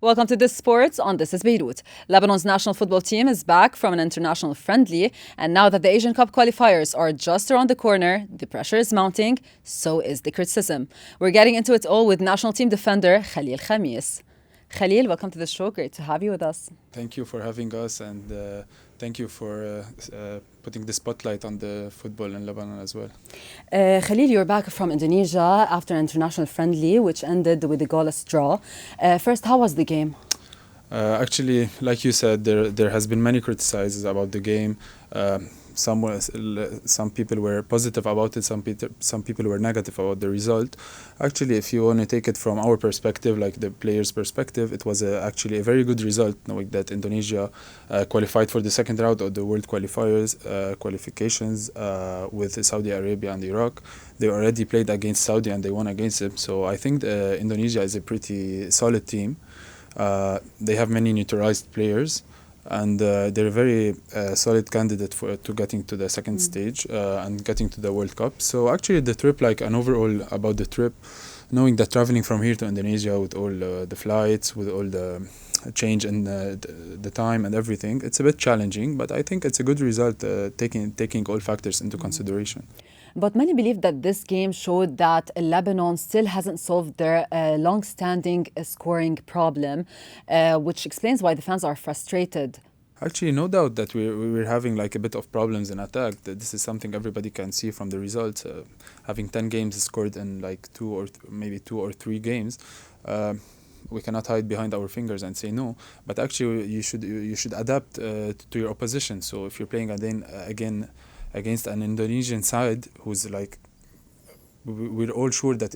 Welcome to This Sports on This is Beirut. Lebanon's national football team is back from an international friendly, and now that the Asian Cup qualifiers are just around the corner, the pressure is mounting, so is the criticism. We're getting into it all with national team defender Khalil Khamis. Khalil, welcome to the show. Great to have you with us. Thank you for having us, and thank you for putting the spotlight on the football in Lebanon as well. Khalil, you're back from Indonesia after an international friendly, which ended with a goalless draw. First, how was the game? Actually, like you said, there has been many criticisms about the game. Some people were positive about it, some people were negative about the result. Actually, if you want to take it from our perspective, like the players' perspective, it was actually a very good result, knowing that Indonesia qualified for the second round of the World qualifications with Saudi Arabia and Iraq. They already played against Saudi and they won against them. So I think Indonesia is a pretty solid team. They have many neutralized players. And they're a very solid candidate to getting to the second stage and getting to the World Cup. So actually the trip, like an overall about the trip, knowing that traveling from here to Indonesia with all the flights, with all the change in the time and everything, it's a bit challenging, but I think it's a good result taking all factors into consideration. But many believe that this game showed that Lebanon still hasn't solved their long-standing scoring problem, which explains why the fans are frustrated. Actually, no doubt that we were having like a bit of problems in attack. This is something everybody can see from the results. Having 10 games scored in like maybe two or three games, we cannot hide behind our fingers and say no. But actually, you should adapt to your opposition. So if you're playing again against an Indonesian side who's like, we're all sure that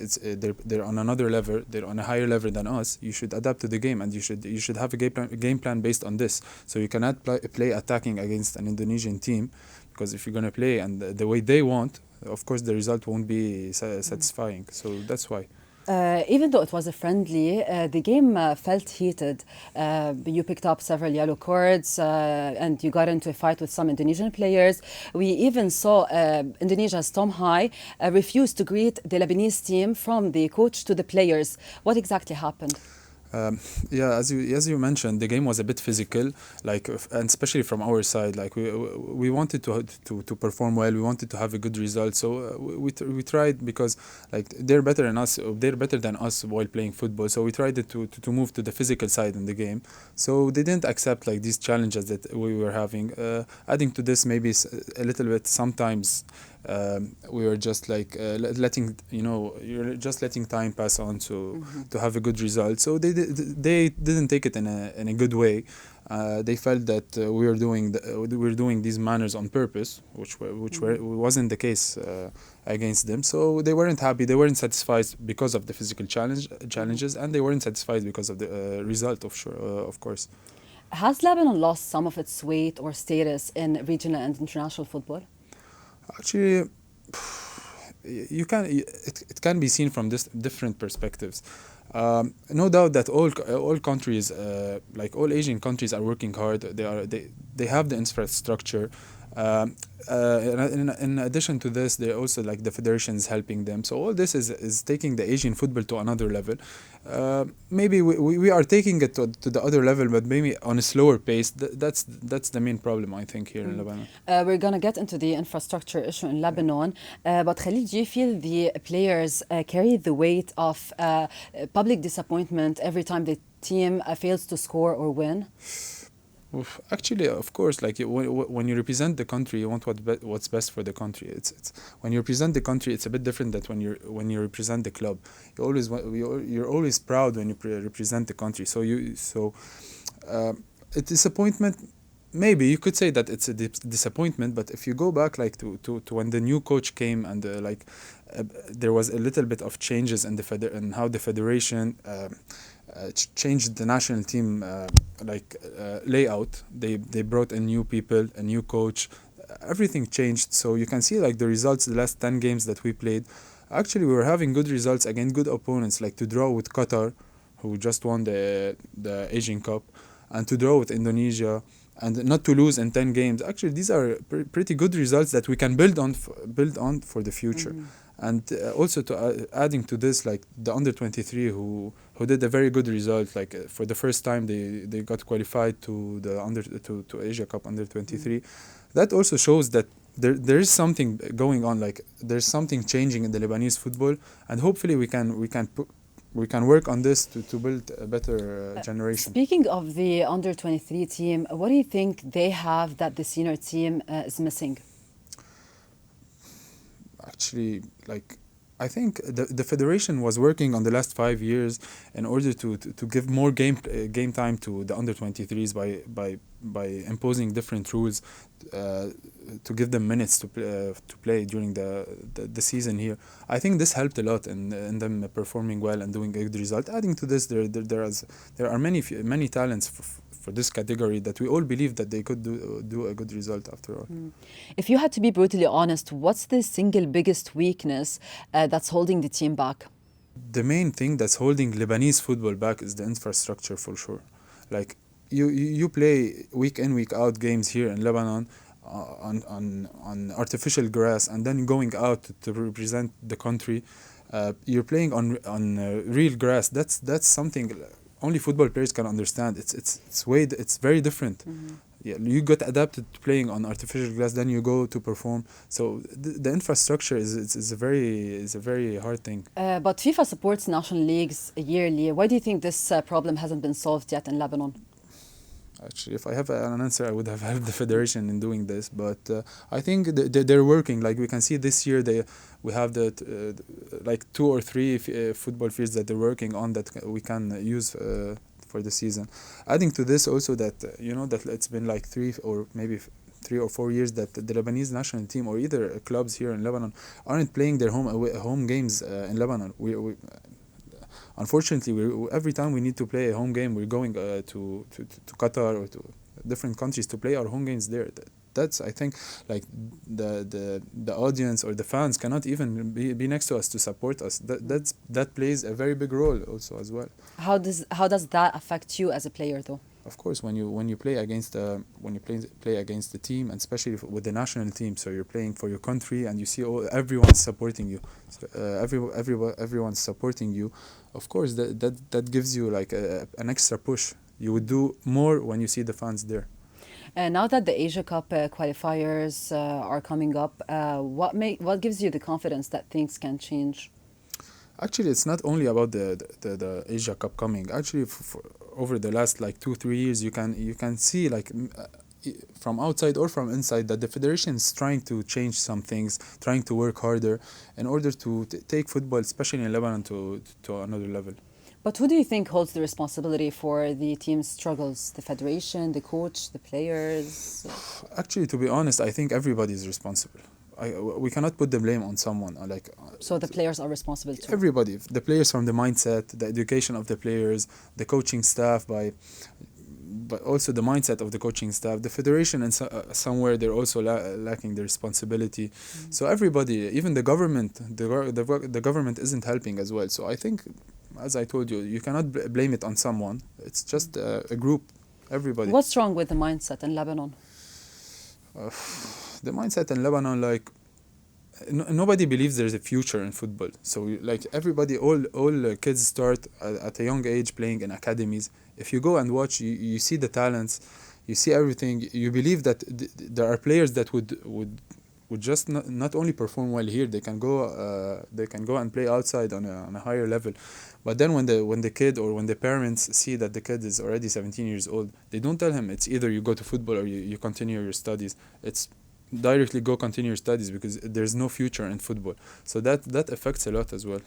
they're on another level, they're on a higher level than us. You should adapt to the game, and you should have a game plan based on this. So you cannot play attacking against an Indonesian team, because if you're gonna play and the way they want, of course the result won't be satisfying. So that's why. Even though it was a friendly, the game felt heated. You picked up several yellow cards and you got into a fight with some Indonesian players. We even saw Indonesia's Tom Hai refuse to greet the Lebanese team from the coach to the players. What exactly happened? Yeah, as you mentioned, the game was a bit physical, like, and especially from our side, like we wanted to perform well, we wanted to have a good result, so we tried, because like they're better than us while playing football, so we tried to move to the physical side in the game. So they didn't accept like these challenges that we were having. Adding to this, maybe a little bit sometimes. We were just like you're just letting time pass on to have a good result. So they didn't take it in a good way. They felt that we were doing these manners on purpose, which wasn't the case against them. So they weren't happy. They weren't satisfied because of the physical challenges, and they weren't satisfied because of the result. Of course. Has Lebanon lost some of its weight or status in regional and international football? Actually, it can be seen from different perspectives. No doubt that all countries, like all Asian countries, are working hard. They have the infrastructure. In addition to this, they also, like, the federation is helping them. So all this is taking the Asian football to another level. Maybe we are taking it to the other level, but maybe on a slower pace. That's the main problem, I think, here in Lebanon. We're going to get into the infrastructure issue in Lebanon, but Khalid, do you feel the players carry the weight of public disappointment every time the team fails to score or win? Actually, of course, like when you represent the country, you want what's best for the country. It's when you represent the country, it's a bit different than when you represent the club. You're always proud when you represent the country. So a disappointment. Maybe you could say that it's a disappointment, but if you go back like to when the new coach came, and there was a little bit of changes in how the federation changed the national team layout. They brought in new people, a new coach. Everything changed. So you can see like the results. The last 10 games that we played, actually we were having good results against good opponents. Like to draw with Qatar, who just won the Asian Cup, and to draw with Indonesia, and not to lose in 10 games. Actually, these are pretty good results that we can build on for the future. And also to adding to this, like the under 23 who did a very good result, like for the first time they got qualified to the to Asia Cup under 23. That also shows that there is something going on, like there's something changing in the Lebanese football, and hopefully we can work on this to build a better generation. Speaking of the under 23 team, what do you think they have that the senior team is missing? Actually, like I think the federation was working on the last 5 years in order to give more game time to the under 23s by imposing different rules to give them minutes to play during the season here. I think this helped a lot in them performing well and doing a good result. Adding to this, there are many talents for this category that we all believe that they could do a good result after all. If you had to be brutally honest, what's the single biggest weakness that's holding the team back? The main thing that's holding Lebanese football back is the infrastructure, for sure. Like you play week in week out games here in Lebanon on artificial grass, and then going out to represent the country. You're playing on real grass. That's something only football players can understand. It's very different. Yeah, you got adapted to playing on artificial grass, then you go to perform. So the infrastructure is a very hard thing. But FIFA supports national leagues yearly. Why do you think this problem hasn't been solved yet in Lebanon? Actually, if I have an answer, I would have helped the federation in doing this. But I think they're working. Like we can see this year, we have like 2 or 3 football fields that they're working on that we can use for the season. Adding to this also that that it's been like 3 or maybe 3 or 4 years that the Lebanese national team or either clubs here in Lebanon aren't playing their home games in Lebanon. Unfortunately, every time we need to play a home game, we're going to Qatar or to different countries to play our home games there. That's, I think, like the audience or the fans cannot even be next to us to support us. That plays a very big role also as well. How does that affect you as a player, though? Of course, when you play against play against the team, and especially with the national team, so you're playing for your country, and you see everyone's supporting you. So, everyone's supporting you. Of course, that gives you like an extra push. You would do more when you see the fans there. Now that the Asia Cup qualifiers are coming up, what gives you the confidence that things can change? Actually, it's not only about the Asia Cup coming. Actually, over the last like 2-3 years, you can see like from outside or from inside that the federation is trying to change some things, trying to work harder in order to take football, especially in Lebanon, to another level. But who do you think holds the responsibility for the team's struggles? The federation, the coach, the players? Actually, to be honest, I think everybody is responsible. We cannot put the blame on someone. So the players are responsible too? Everybody. The players, from the mindset, the education of the players, the coaching staff, but also the mindset of the coaching staff. The federation, and somewhere they're also lacking the responsibility. So everybody, even the government, the government isn't helping as well. So I think, as I told you, you cannot blame it on someone. It's just a group, everybody. What's wrong with the mindset in Lebanon? The mindset in Lebanon, like nobody believes there's a future in football. So like everybody, all kids start at a young age playing in academies. If you go and watch, you see the talents, you see everything. You believe that there are players that would just not only perform well here, they can go and play outside on a higher level. But then when the kid or when the parents see that the kid is already 17 years old, they don't tell him it's either you go to football or you continue your studies. It's directly go continue your studies, because there's no future in football. So that affects a lot as well.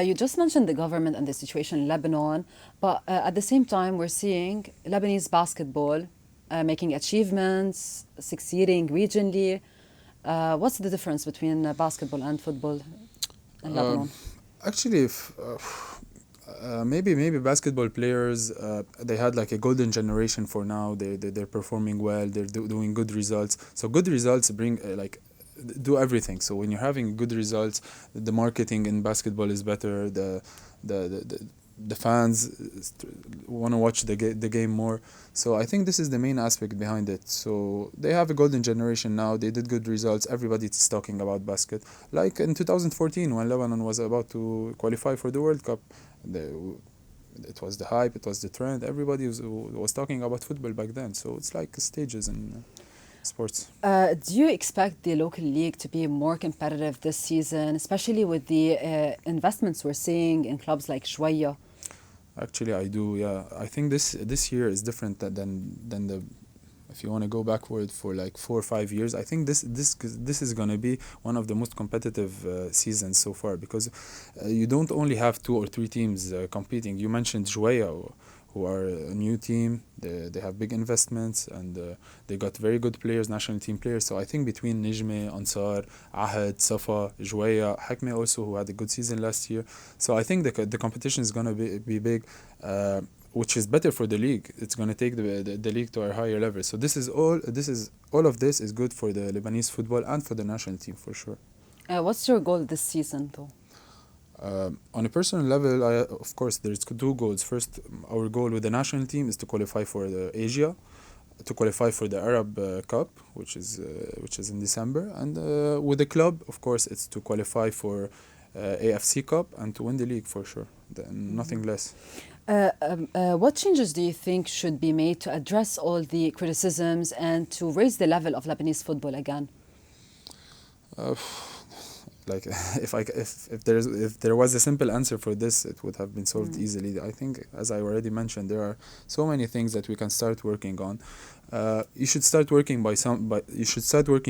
You just mentioned the government and the situation in Lebanon, but at the same time, we're seeing Lebanese basketball making achievements, succeeding regionally. What's the difference between basketball and football in Lebanon? Actually, maybe basketball players, they had like a golden generation for now. They're performing well. They're doing good results. So good results bring do everything. So when you're having good results, the marketing in basketball is better. the fans want to watch the game more. So I think this is the main aspect behind it. So they have a golden generation now. They did good results. Everybody is talking about basket. Like in 2014 when Lebanon was about to qualify for the World Cup, it was the hype, it was the trend. Everybody was talking about football back then. So it's like stages in sports. Do you expect the local league to be more competitive this season, especially with the investments we're seeing in clubs like Shwaya? Actually, I do. Yeah, I think this year is different than the. If you want to go backward for like 4 or 5 years, I think this is gonna be one of the most competitive seasons so far, because you don't only have 2 or 3 teams competing. You mentioned Jouaya, who are a new team. They have big investments, and they got very good players, national team players. So I think between Nejme, Ansar, Ahad, Safa, Jouaya, Hakme also, who had a good season last year. So I think the competition is gonna be big. Which is better for the league. It's going to take the league to a higher level. So all of this is good for the Lebanese football and for the national team for sure. What's your goal this season, though? On a personal level, of course, there's 2 goals. First, our goal with the national team is to qualify for the Asia, to qualify for the Arab Cup, which is in December, and with the club, of course, it's to qualify for AFC Cup and to win the league for sure. Nothing less. What changes do you think should be made to address all the criticisms and to raise the level of Lebanese football again? Like if there was a simple answer for this, it would have been solved easily. I think, as I already mentioned, there are so many things that we can start working on. You should start working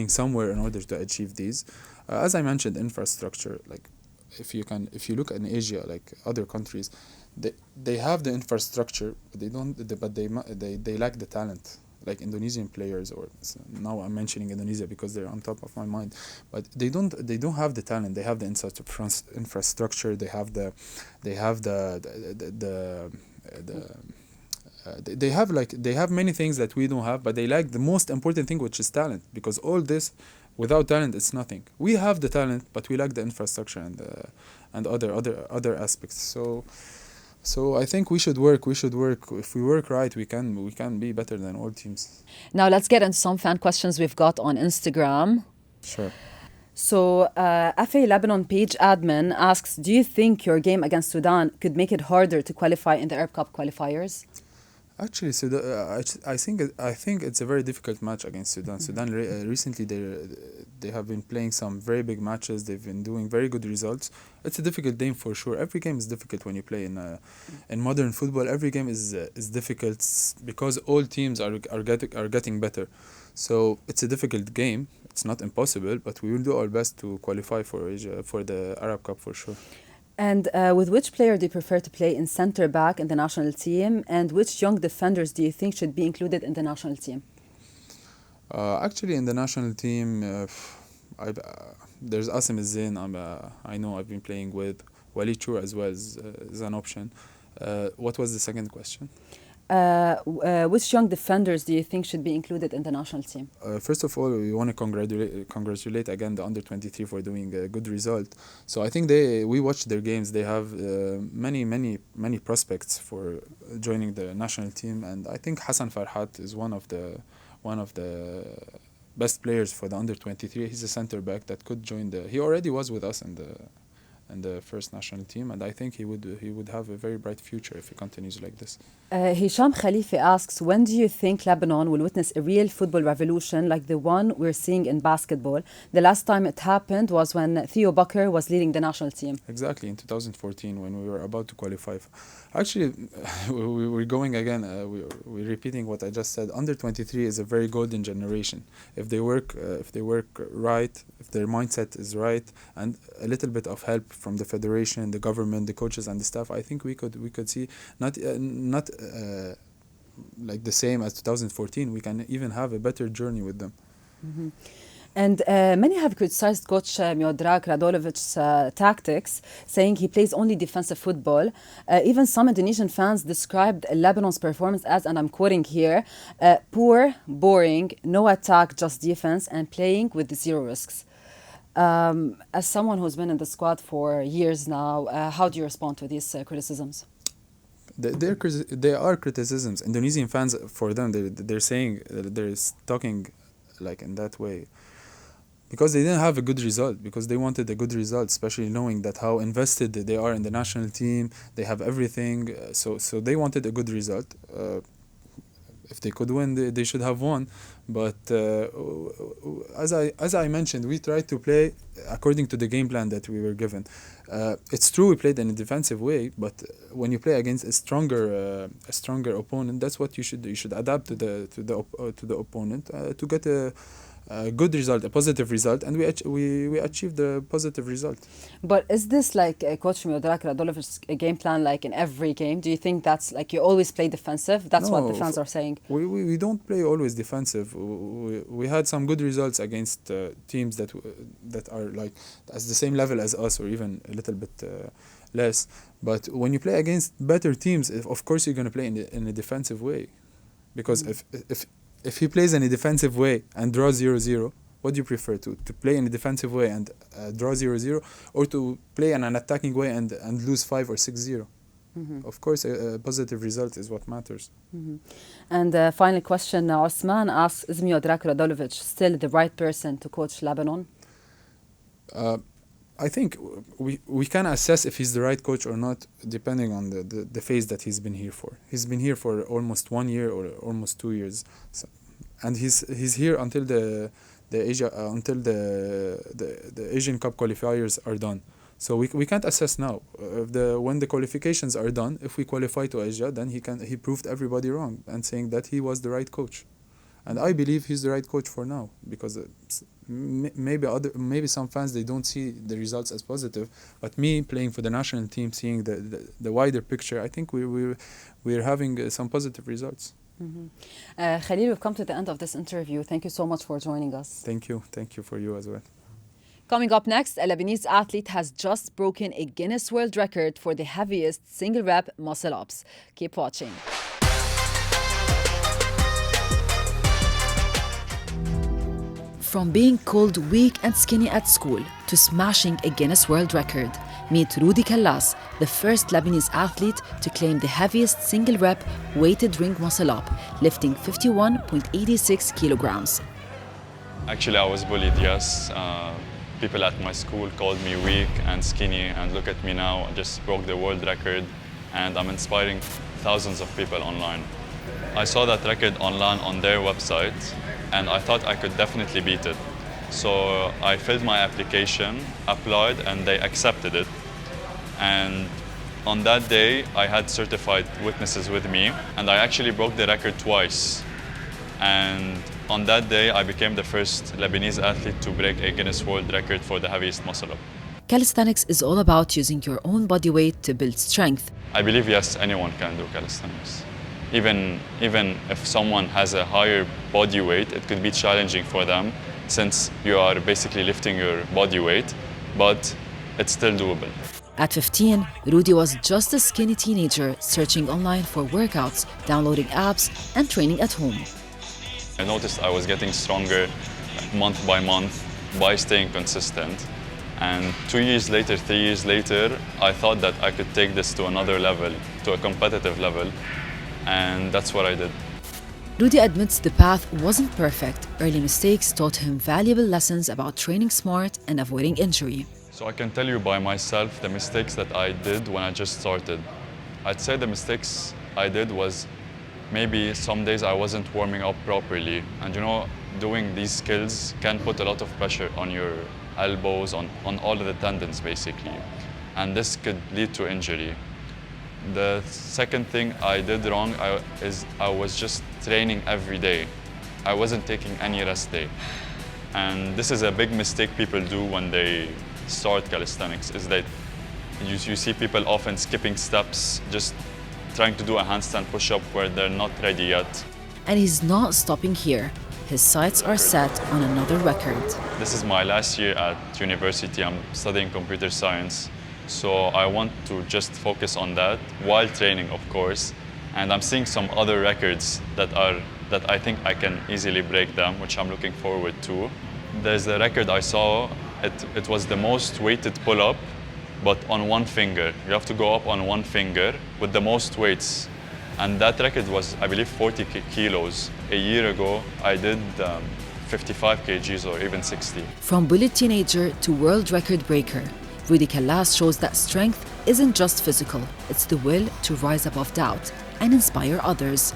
somewhere in order to achieve these. As I mentioned, infrastructure. Like if you look in Asia, like other countries, they have the infrastructure, but they lack the talent. Like Indonesian players, or now I'm mentioning Indonesia because they're on top of my mind, but they don't have the talent. They have the infrastructure. They have many things that we don't have, but they lack the most important thing, which is talent. Because all this, without talent, it's nothing. We have the talent, but we lack the infrastructure and other aspects. So I think we should work. If we work right, we can be better than all teams. Now let's get into some fan questions we've got on Instagram. Sure. So FA Lebanon page admin asks, do you think your game against Sudan could make it harder to qualify in the Arab Cup qualifiers? Actually, I think it's a very difficult match against Sudan. Sudan recently they have been playing some very big matches. They've been doing very good results. It's a difficult game for sure. Every game is difficult when you play in modern football. Every game is difficult because all teams are getting better. So it's a difficult game. It's not impossible, but we will do our best to qualify for Asia, for the Arab Cup for sure. And with which player do you prefer to play in centre back in the national team? And which young defenders do you think should be included in the national team? Actually, in the national team, there's Asim Zain. I know I've been playing with. Walid Chour as well is an option. What was the second question? Which young defenders do you think should be included in the national team? First of all, we want to congratulate again the under-23 for doing a good result. So I think we watched their games. They have many prospects for joining the national team, and I think Hassan Farhat is one of the best players for the under-23. He's a center back that could join he already was with us in the first national team, and I think he would have a very bright future if he continues like this. Hisham Khalifi asks, when do you think Lebanon will witness a real football revolution like the one we're seeing in basketball? The last time it happened was when Theo Bakr was leading the national team. Exactly, in 2014 when we were about to qualify. Actually, we're going again, we're repeating what I just said. Under-23 is a very golden generation. If they work right, if their mindset is right, and a little bit of help from the federation, the government, the coaches and the staff, I think we could see not like the same as 2014. We can even have a better journey with them. Mm-hmm. And many have criticized Coach Radulovic's tactics, saying he plays only defensive football. Even some Indonesian fans described Lebanon's performance as, and I'm quoting here, poor, boring, no attack, just defense, and playing with 0 risks. As someone who's been in the squad for years now, how do you respond to these criticisms? There are criticisms. Indonesian fans, for them, they're saying, they're talking like in that way because they didn't have a good result, because they wanted a good result, especially knowing that how invested they are in the national team. They have everything, so they wanted a good result. If they could win, they should have won. But as I mentioned, we tried to play according to the game plan that we were given. It's true we played in a defensive way, but when you play against a stronger opponent, that's what you should do. You should adapt to the opponent to get a good result, a positive result, and we achieved a positive result. But is this like Coach Radulovic's game plan, like in every game? Do you think that's like you always play defensive? That's what the fans are saying. We don't play always defensive. We had some good results against teams that are like at the same level as us, or even a little bit less. But when you play against better teams, of course you're going to play in a defensive way, because if he plays in a defensive way and draws 0-0, what do you prefer, to play in a defensive way and draw 0-0, or to play in an attacking way and lose 5 or 6-0? Of course, a positive result is what matters. And final question, Osman asks, is Miodrag Radulović still the right person to coach Lebanon? I think we can assess if he's the right coach or not, depending on the phase that he's been here for. He's been here for almost 1 year or almost 2 years, and he's here until the Asian Cup qualifiers are done. So we can't assess now. When the qualifications are done, if we qualify to Asia, then he proved everybody wrong and saying that he was the right coach. And I believe he's the right coach for now, because maybe some fans, they don't see the results as positive, but me playing for the national team, seeing the wider picture, I think we're having some positive results. Khalil, we've come to the end of this interview. Thank you so much for joining us. Thank you for you as well. Coming up next, a Lebanese athlete has just broken a Guinness World Record for the heaviest single rep muscle ups. Keep watching. From being called weak and skinny at school to smashing a Guinness World Record, meet Rudi Kallas, the first Lebanese athlete to claim the heaviest single rep weighted ring muscle up, lifting 51.86 kilograms. Actually, I was bullied, yes. People at my school called me weak and skinny, and look at me now, I just broke the world record, and I'm inspiring thousands of people online. I saw that record online on their website, and I thought I could definitely beat it. So I filled my application, applied, and they accepted it. And on that day, I had certified witnesses with me, and I actually broke the record twice. And on that day, I became the first Lebanese athlete to break a Guinness World Record for the heaviest muscle up. Calisthenics is all about using your own body weight to build strength. I believe, yes, anyone can do calisthenics. Even if someone has a higher body weight, it could be challenging for them, since you are basically lifting your body weight, but it's still doable. At 15, Rudi was just a skinny teenager searching online for workouts, downloading apps, and training at home. I noticed I was getting stronger month by month by staying consistent. And 2 years later, 3 years later, I thought that I could take this to another level, to a competitive level, and that's what I did. Rudi admits the path wasn't perfect. Early mistakes taught him valuable lessons about training smart and avoiding injury. So I can tell you by myself the mistakes that I did when I just started. I'd say the mistakes I did was maybe some days I wasn't warming up properly. And you know, doing these skills can put a lot of pressure on your elbows, on all of the tendons basically. And this could lead to injury. The second thing I did wrong is I was just training every day. I wasn't taking any rest day. And this is a big mistake people do when they start calisthenics, is that you see people often skipping steps, just trying to do a handstand push-up where they're not ready yet. And he's not stopping here. His sights are set on another record. This is my last year at university. I'm studying computer science. So I want to just focus on that while training, of course. And I'm seeing some other records that I think I can easily break them, which I'm looking forward to. There's a record I saw. It was the most weighted pull-up but on one finger. You have to go up on one finger with the most weights. And that record was, I believe, 40 kilos. A year ago, I did 55 kgs or even 60. From bullied teenager to world record breaker, Rudy Kallas shows that strength isn't just physical, it's the will to rise above doubt and inspire others.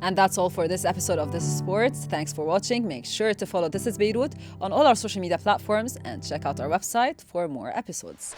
And that's all for this episode of This is Sports. Thanks for watching. Make sure to follow This is Beirut on all our social media platforms and check out our website for more episodes.